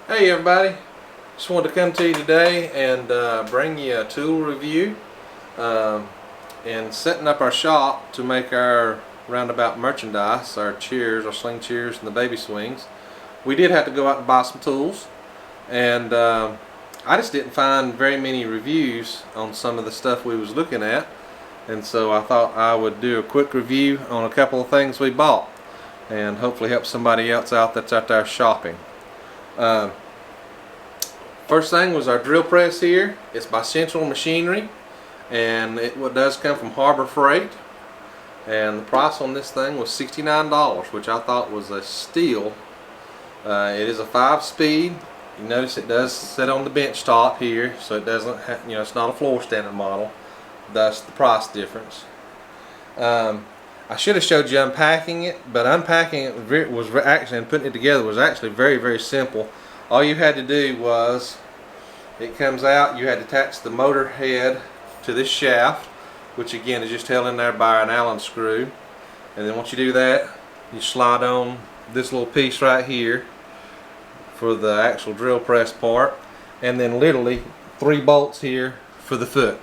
Hey everybody, just wanted to come to you today and bring you a tool review and setting up our shop to make our Roundabout merchandise, our chairs, our sling chairs and the baby swings. We did have to go out and buy some tools, and I just didn't find very many reviews on some of the stuff we was looking at, and so I thought I would do a quick review on a couple of things we bought and hopefully help somebody else out that's out there shopping. First thing was our drill press here. It's by Central Machinery, and it does come from Harbor Freight, and the price on this thing was $69, which I thought was a steal. It is a 5-speed. You notice it does sit on the bench top here, so it doesn't have, it's not a floor standing model, thus the price difference. I should have showed you unpacking it, but unpacking it was actually, and putting it together was actually very, very simple. All you had to do was, it comes out, you had to attach the motor head to this shaft, which again is just held in there by an Allen screw. And then once you do that, you slide on this little piece right here for the actual drill press part, and then literally 3 bolts here for the foot.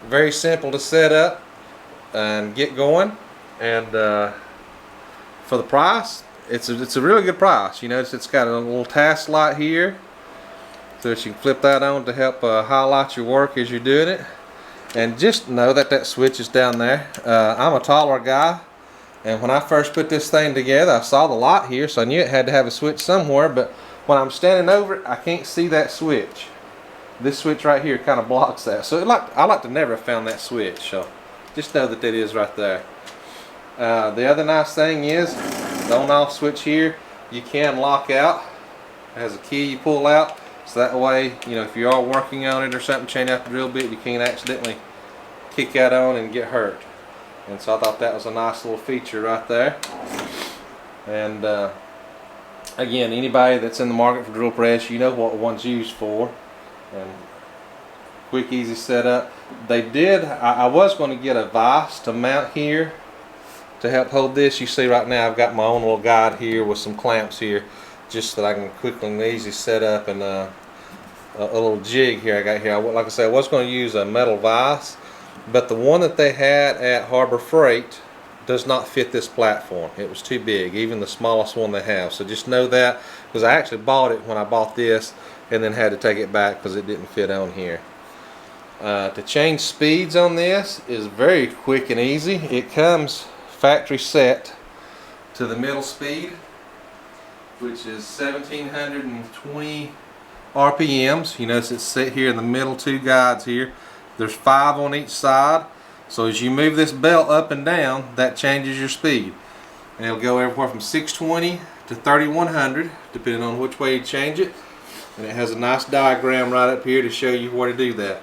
Very simple to set up and get going, and for the price, it's a really good price. You notice it's got a little task light here, so that you can flip that on to help highlight your work as you're doing it. And just know that that switch is down there. I'm a taller guy, and when I first put this thing together, I saw the light here, so I knew it had to have a switch somewhere. But when I'm standing over it, I can't see that switch. This switch right here kind of blocks that. So I like to never have found that switch. So just know that that is right there. The other nice thing is the on-off switch here. You can lock out. It has a key you pull out, so that way, if you are working on it or something, chain out the drill bit, you can't accidentally kick that on and get hurt. And so I thought that was a nice little feature right there. And again, anybody that's in the market for drill press, you know what one's used for. And quick, easy setup. I was going to get a vise to mount here to help hold this. You see right now I've got my own little guide here with some clamps here, just so that I can quickly and easy set up, and a little jig here I got here. Like I said, I was going to use a metal vise, but the one that they had at Harbor Freight does not fit this platform. It was too big, even the smallest one they have. So just know that, because I actually bought it when I bought this and then had to take it back because it didn't fit on here. To change speeds on this is very quick and easy. It comes factory set to the middle speed, which is 1720 RPMs. You notice it's set here in the middle, 2 guides here. There's 5 on each side. So as you move this belt up and down, that changes your speed. And it'll go everywhere from 620 to 3100, depending on which way you change it. And it has a nice diagram right up here to show you where to do that.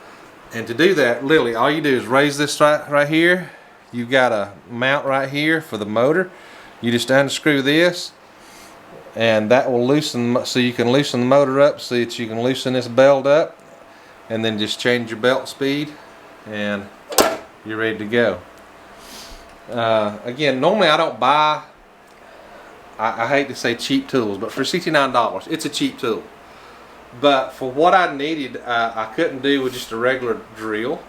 And to do that, literally all you do is raise this right here. You've got a mount right here for the motor. You just unscrew this, and that will loosen, so you can loosen the motor up so that you can loosen this belt up, and then just change your belt speed and you're ready to go. Again, normally I don't buy, I hate to say cheap tools, but for $69 it's a cheap tool. But for what I needed, I couldn't do with just a regular drill.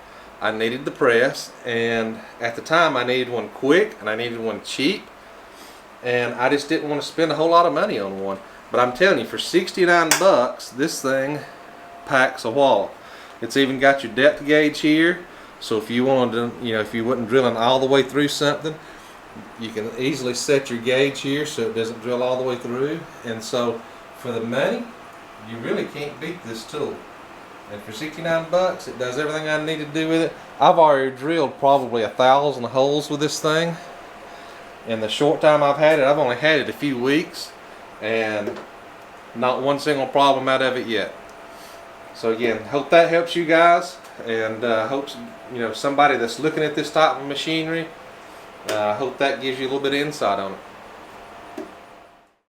I needed the press, and at the time I needed one quick and I needed one cheap, and I just didn't want to spend a whole lot of money on one. But I'm telling you, for 69 bucks, this thing packs a wallop. It's even got your depth gauge here, so if you wanted to, if you wasn't drilling all the way through something, you can easily set your gauge here so it doesn't drill all the way through. And so for the money, you really can't beat this tool. And for 69 bucks, it does everything I need to do with it. I've already drilled probably 1,000 holes with this thing. In the short time I've had it, I've only had it a few weeks, and not one single problem out of it yet. So again, hope that helps you guys, and hope somebody that's looking at this type of machinery, hope that gives you a little bit of insight on it.